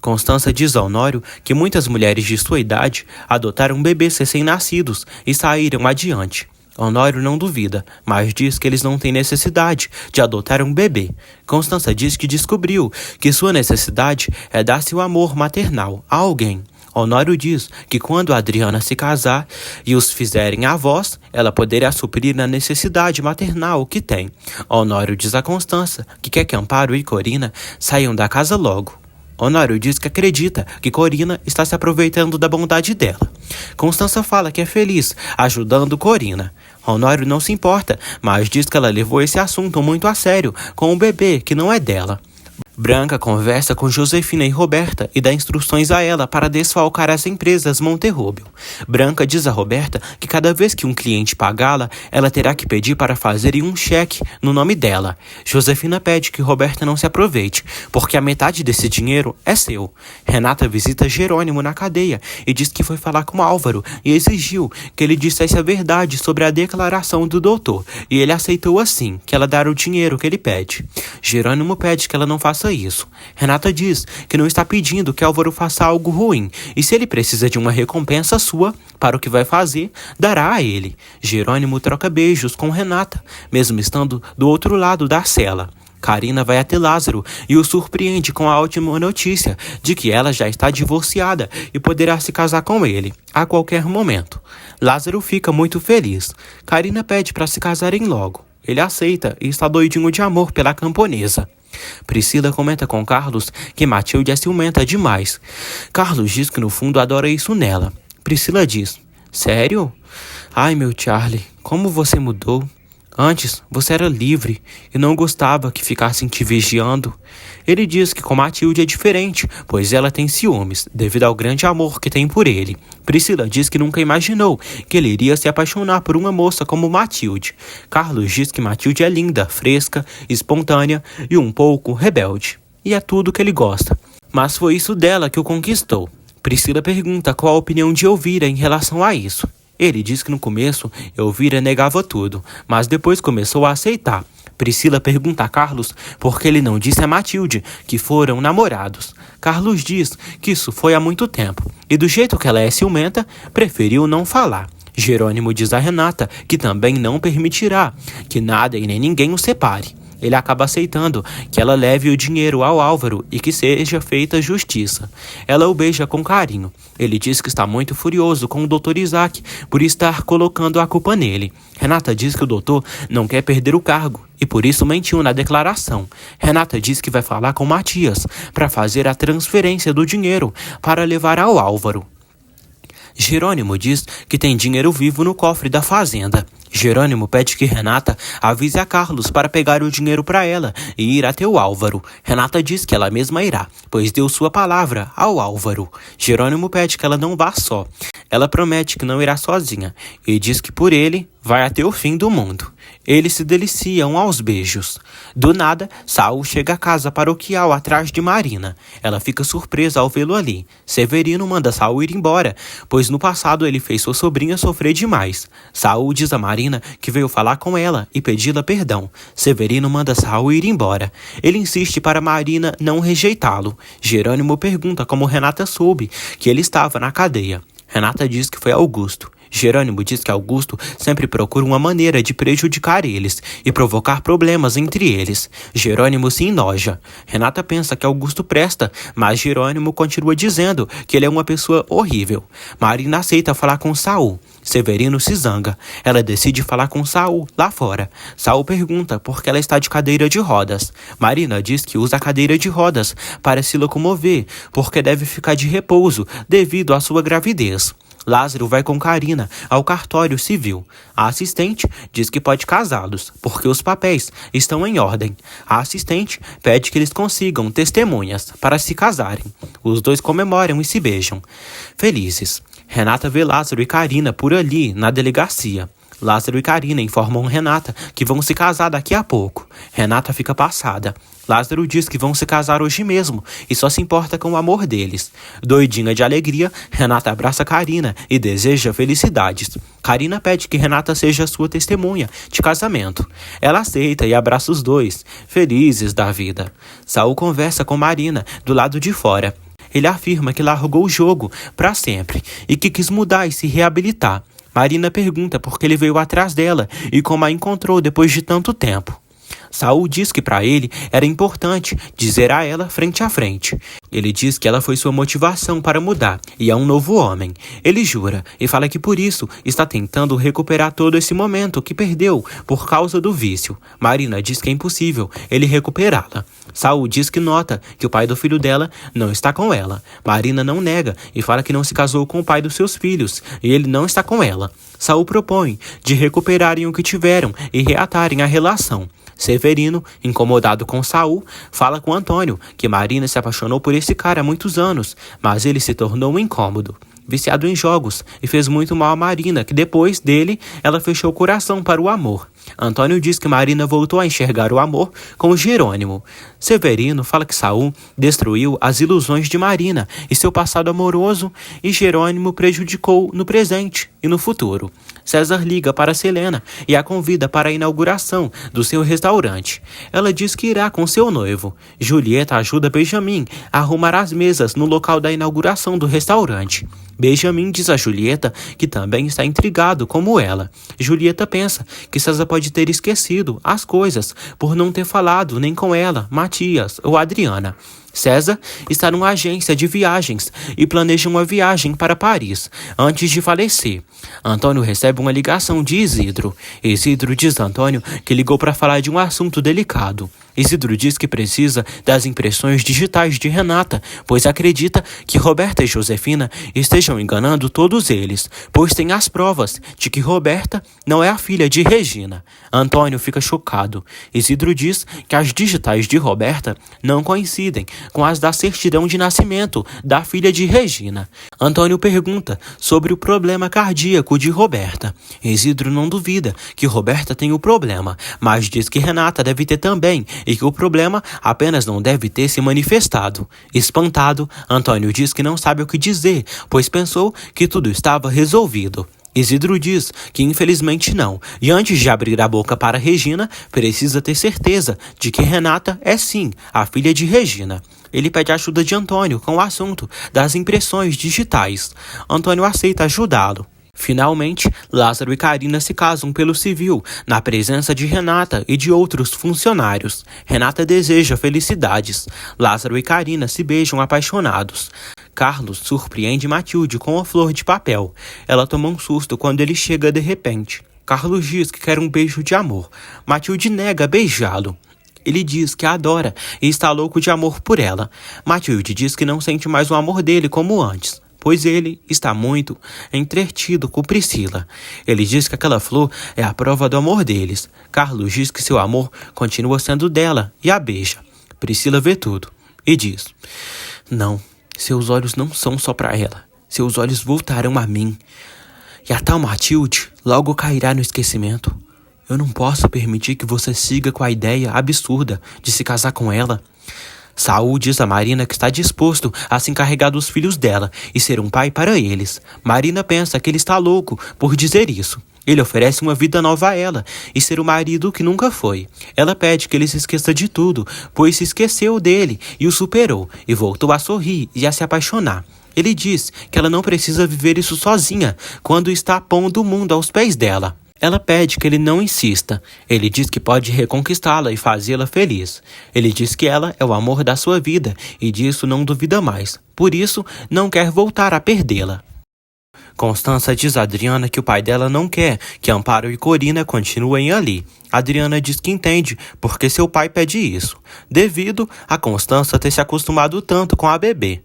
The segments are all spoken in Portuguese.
Constança diz a Honório que muitas mulheres de sua idade adotaram bebês recém-nascidos e saíram adiante. Honório não duvida, mas diz que eles não têm necessidade de adotar um bebê. Constança diz que descobriu que sua necessidade é dar seu amor maternal a alguém. Honório diz que quando a Adriana se casar e os fizerem avós, ela poderá suprir a necessidade maternal que tem. Honório diz a Constança que quer que Amparo e Corina saiam da casa logo. Honório diz que acredita que Corina está se aproveitando da bondade dela. Constança fala que é feliz ajudando Corina. Honório não se importa, mas diz que ela levou esse assunto muito a sério com o bebê que não é dela. Branca conversa com Josefina e Roberta e dá instruções a ela para desfalcar as empresas Monterrubio. Branca diz a Roberta que cada vez que um cliente pagá-la, ela terá que pedir para fazerem um cheque no nome dela. Josefina pede que Roberta não se aproveite, porque a metade desse dinheiro é seu. Renata visita Jerônimo na cadeia e diz que foi falar com Álvaro e exigiu que ele dissesse a verdade sobre a declaração do doutor, e ele aceitou assim, que ela dará o dinheiro que ele pede. Jerônimo pede que ela não faça isso. Renata diz que não está pedindo que Álvaro faça algo ruim, e se ele precisa de uma recompensa sua para o que vai fazer, dará a ele. Jerônimo troca beijos com Renata, mesmo estando do outro lado da cela. Carina vai até Lázaro e o surpreende com a ótima notícia de que ela já está divorciada e poderá se casar com ele a qualquer momento. Lázaro fica muito feliz. Carina pede para se casarem logo. Ele aceita e está doidinho de amor pela camponesa. Priscila comenta com Carlos que Matilde é ciumenta demais. Carlos diz que no fundo adora isso nela. Priscila diz: sério? Ai, meu Charlie, como você mudou. Antes, você era livre e não gostava que ficassem te vigiando. Ele diz que com Matilde é diferente, pois ela tem ciúmes, devido ao grande amor que tem por ele. Priscila diz que nunca imaginou que ele iria se apaixonar por uma moça como Matilde. Carlos diz que Matilde é linda, fresca, espontânea e um pouco rebelde. E é tudo que ele gosta. Mas foi isso dela que o conquistou. Priscila pergunta qual a opinião de Elvira em relação a isso. Ele diz que no começo Elvira negava tudo, mas depois começou a aceitar. Priscila pergunta a Carlos por que ele não disse a Matilde que foram namorados. Carlos diz que isso foi há muito tempo, e do jeito que ela é ciumenta, preferiu não falar. Jerônimo diz a Renata que também não permitirá que nada e nem ninguém o separe. Ele acaba aceitando que ela leve o dinheiro ao Álvaro e que seja feita justiça. Ela o beija com carinho. Ele diz que está muito furioso com o Dr. Isaac por estar colocando a culpa nele. Renata diz que o doutor não quer perder o cargo e por isso mentiu na declaração. Renata diz que vai falar com Matias para fazer a transferência do dinheiro para levar ao Álvaro. Jerônimo diz que tem dinheiro vivo no cofre da fazenda. Jerônimo pede que Renata avise a Carlos para pegar o dinheiro para ela e ir até o Álvaro. Renata diz que ela mesma irá, pois deu sua palavra ao Álvaro. Jerônimo pede que ela não vá só. Ela promete que não irá sozinha e diz que por ele vai até o fim do mundo. Eles se deliciam aos beijos. Do nada, Saul chega à casa paroquial atrás de Marina. Ela fica surpresa ao vê-lo ali. Severino manda Saul ir embora, pois no passado ele fez sua sobrinha sofrer demais. Saul diz a Marina que veio falar com ela e pedi-la perdão. Severino manda Saul ir embora. Ele insiste para Marina não rejeitá-lo. Jerônimo pergunta como Renata soube que ele estava na cadeia. Renata diz que foi Augusto. Jerônimo diz que Augusto sempre procura uma maneira de prejudicar eles e provocar problemas entre eles. Jerônimo se enoja. Renata pensa que Augusto presta, mas Jerônimo continua dizendo que ele é uma pessoa horrível. Marina aceita falar com Saul. Severino se zanga. Ela decide falar com Saul lá fora. Saul pergunta por que ela está de cadeira de rodas. Marina diz que usa a cadeira de rodas para se locomover, porque deve ficar de repouso devido à sua gravidez. Lázaro vai com Carina ao cartório civil. A assistente diz que pode casá-los, porque os papéis estão em ordem. A assistente pede que eles consigam testemunhas para se casarem. Os dois comemoram e se beijam. Felizes. Renata vê Lázaro e Carina por ali, na delegacia. Lázaro e Carina informam Renata que vão se casar daqui a pouco. Renata fica passada. Lázaro diz que vão se casar hoje mesmo e só se importa com o amor deles. Doidinha de alegria, Renata abraça Carina e deseja felicidades. Carina pede que Renata seja sua testemunha de casamento. Ela aceita e abraça os dois, felizes da vida. Saul conversa com Marina do lado de fora. ele afirma que largou o jogo para sempre e que quis mudar e se reabilitar. Marina pergunta por que ele veio atrás dela e como a encontrou depois de tanto tempo. Saul diz que para ele era importante dizer a ela frente a frente. Ele diz que ela foi sua motivação para mudar e é um novo homem. Ele jura e fala que por isso está tentando recuperar todo esse momento que perdeu por causa do vício. Marina diz que é impossível ele recuperá-la. Saul diz que nota que o pai do filho dela não está com ela. Marina não nega e fala que não se casou com o pai dos seus filhos e ele não está com ela. Saul propõe de recuperarem o que tiveram e reatarem a relação. Severino, incomodado com Saul, fala com Antônio que Marina se apaixonou por esse cara há muitos anos, mas ele se tornou um incômodo, viciado em jogos, e fez muito mal a Marina, que depois dele, ela fechou o coração para o amor. Antônio diz que Marina voltou a enxergar o amor com Jerônimo. Severino fala que Saul destruiu as ilusões de Marina e seu passado amoroso, e Jerônimo prejudicou no presente e no futuro. César liga para Selena e a convida para a inauguração do seu restaurante. Ela diz que irá com seu noivo. Julieta ajuda Benjamin a arrumar as mesas no local da inauguração do restaurante. Benjamin diz a Julieta que também está intrigado como ela. Julieta pensa que César pode ter esquecido as coisas por não ter falado nem com ela, Matias ou Adriana. César está numa agência de viagens e planeja uma viagem para Paris antes de falecer. Antônio recebe uma ligação de Isidro. Isidro diz a Antônio que ligou para falar de um assunto delicado. Isidro diz que precisa das impressões digitais de Renata, pois acredita que Roberta e Josefina estejam enganando todos eles, pois tem as provas de que Roberta não é a filha de Regina. Antônio fica chocado. Isidro diz que as digitais de Roberta não coincidem com as da certidão de nascimento da filha de Regina. Antônio pergunta sobre o problema cardíaco de Roberta. Isidro não duvida que Roberta tem o problema, mas diz que Renata deve ter também e que o problema apenas não deve ter se manifestado. Espantado, Antônio diz que não sabe o que dizer, pois pensou que tudo estava resolvido. Isidro diz que infelizmente não, e antes de abrir a boca para Regina, precisa ter certeza de que Renata é sim a filha de Regina. Ele pede ajuda de Antônio com o assunto das impressões digitais. Antônio aceita ajudá-lo. Finalmente, Lázaro e Carina se casam pelo civil, na presença de Renata e de outros funcionários. Renata deseja felicidades. Lázaro e Carina se beijam apaixonados. Carlos surpreende Matilde com a flor de papel. Ela toma um susto quando ele chega de repente. Carlos diz que quer um beijo de amor. Matilde nega beijá-lo. Ele diz que a adora e está louco de amor por ela. Matilde diz que não sente mais o amor dele como antes, pois ele está muito entretido com Priscila. Ele diz que aquela flor é a prova do amor deles. Carlos diz que seu amor continua sendo dela e a beija. Priscila vê tudo e diz: não, seus olhos não são só para ela. Seus olhos voltarão a mim. E a tal Matilde logo cairá no esquecimento. Eu não posso permitir que você siga com a ideia absurda de se casar com ela. Saul diz a Marina que está disposto a se encarregar dos filhos dela e ser um pai para eles. Marina pensa que ele está louco por dizer isso. Ele oferece uma vida nova a ela e ser o marido que nunca foi. Ela pede que ele se esqueça de tudo, pois se esqueceu dele e o superou, e voltou a sorrir e a se apaixonar. Ele diz que ela não precisa viver isso sozinha, quando está pondo o mundo aos pés dela. Ela pede que ele não insista. Ele diz que pode reconquistá-la e fazê-la feliz. Ele diz que ela é o amor da sua vida e disso não duvida mais. Por isso, não quer voltar a perdê-la. Constança diz a Adriana que o pai dela não quer que Amparo e Corina continuem ali. Adriana diz que entende porque seu pai pede isso, devido a Constança ter se acostumado tanto com a bebê.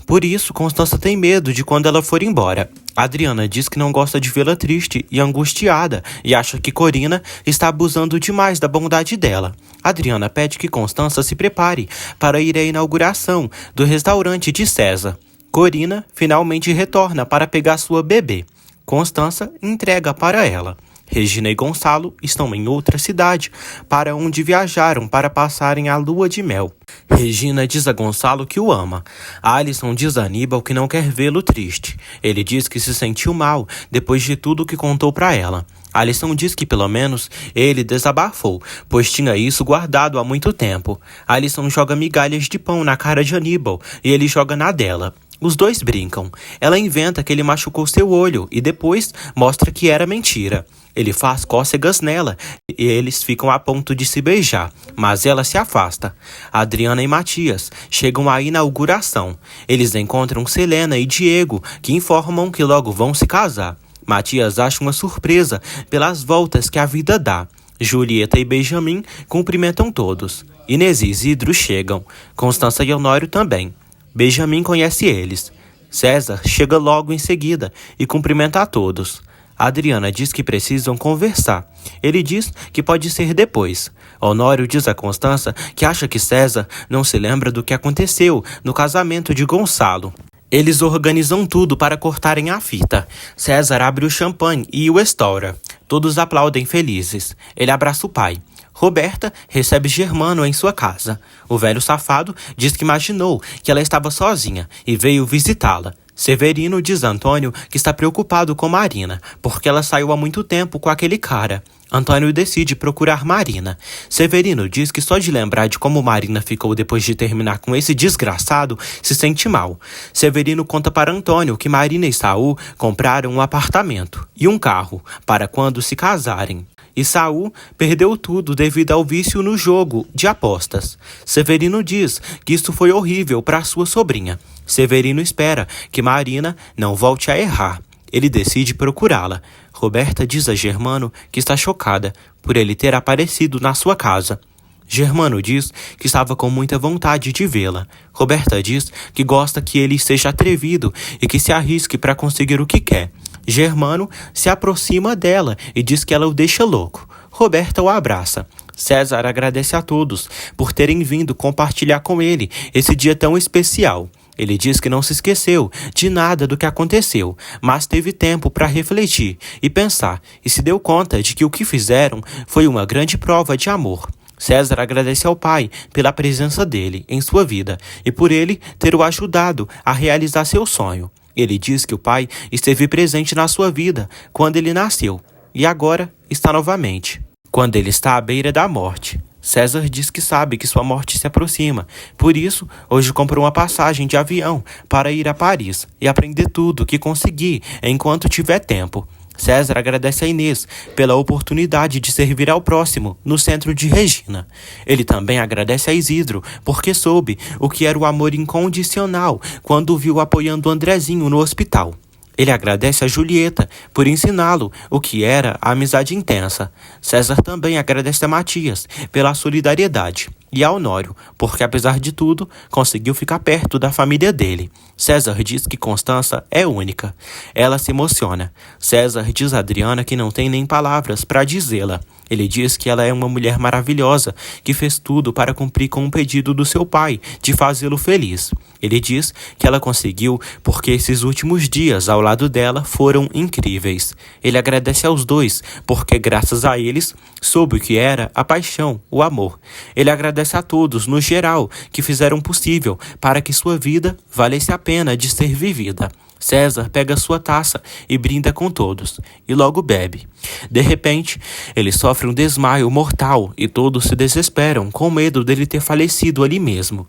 Por isso, Constança tem medo de quando ela for embora. Adriana diz que não gosta de vê-la triste e angustiada e acha que Corina está abusando demais da bondade dela. Adriana pede que Constança se prepare para ir à inauguração do restaurante de César. Corina finalmente retorna para pegar sua bebê. Constança entrega para ela. Regina e Gonçalo estão em outra cidade, para onde viajaram para passarem a lua de mel. Regina diz a Gonçalo que o ama. Alisson diz a Aníbal que não quer vê-lo triste. Ele diz que se sentiu mal depois de tudo que contou para ela. Alisson diz que pelo menos ele desabafou, pois tinha isso guardado há muito tempo. Alisson joga migalhas de pão na cara de Aníbal e ele joga na dela. Os dois brincam. Ela inventa que ele machucou seu olho e depois mostra que era mentira. Ele faz cócegas nela e eles ficam a ponto de se beijar, mas ela se afasta. Adriana e Matias chegam à inauguração. Eles encontram Selena e Diego, que informam que logo vão se casar. Matias acha uma surpresa pelas voltas que a vida dá. Julieta e Benjamin cumprimentam todos. Inês e Isidro chegam. Constança e Honório também. Benjamin conhece eles. César chega logo em seguida e cumprimenta a todos. Adriana diz que precisam conversar. Ele diz que pode ser depois. Honório diz a Constança que acha que César não se lembra do que aconteceu no casamento de Gonçalo. Eles organizam tudo para cortarem a fita. César abre o champanhe e o estoura. Todos aplaudem felizes. Ele abraça o pai. Roberta recebe Germano em sua casa. O velho safado diz que imaginou que ela estava sozinha e veio visitá-la. Severino diz a Antônio que está preocupado com Marina, porque ela saiu há muito tempo com aquele cara. Antônio decide procurar Marina. Severino diz que só de lembrar de como Marina ficou depois de terminar com esse desgraçado, se sente mal. Severino conta para Antônio que Marina e Saul compraram um apartamento e um carro para quando se casarem. E Saul perdeu tudo devido ao vício no jogo de apostas. Severino diz que isso foi horrível para sua sobrinha. Severino espera que Marina não volte a errar. Ele decide procurá-la. Roberta diz a Germano que está chocada por ele ter aparecido na sua casa. Germano diz que estava com muita vontade de vê-la. Roberta diz que gosta que ele seja atrevido e que se arrisque para conseguir o que quer. Germano se aproxima dela e diz que ela o deixa louco. Roberta o abraça. César agradece a todos por terem vindo compartilhar com ele esse dia tão especial. Ele diz que não se esqueceu de nada do que aconteceu, mas teve tempo para refletir e pensar e se deu conta de que o que fizeram foi uma grande prova de amor. César agradece ao pai pela presença dele em sua vida e por ele ter o ajudado a realizar seu sonho. Ele diz que o pai esteve presente na sua vida quando ele nasceu e agora está novamente, quando ele está à beira da morte. César diz que sabe que sua morte se aproxima, por isso hoje comprou uma passagem de avião para ir a Paris e aprender tudo o que conseguir enquanto tiver tempo. César agradece a Inês pela oportunidade de servir ao próximo no centro de Regina. Ele também agradece a Isidro porque soube o que era o amor incondicional quando o viu apoiando Andrezinho no hospital. Ele agradece a Julieta por ensiná-lo o que era a amizade intensa. César também agradece a Matias pela solidariedade e a Honório, porque apesar de tudo, conseguiu ficar perto da família dele. César diz que Constança é única. Ela se emociona. César diz a Adriana que não tem nem palavras para dizê-la. Ele diz que ela é uma mulher maravilhosa, que fez tudo para cumprir com o pedido do seu pai, de fazê-lo feliz. Ele diz que ela conseguiu porque esses últimos dias ao lado dela foram incríveis. Ele agradece aos dois, porque graças a eles soube o que era a paixão, o amor. Ele agradece a todos, no geral, que fizeram possível para que sua vida valesse a pena de ser vivida. César pega sua taça e brinda com todos, e logo bebe. De repente, ele sofre um desmaio mortal e todos se desesperam com medo dele ter falecido ali mesmo.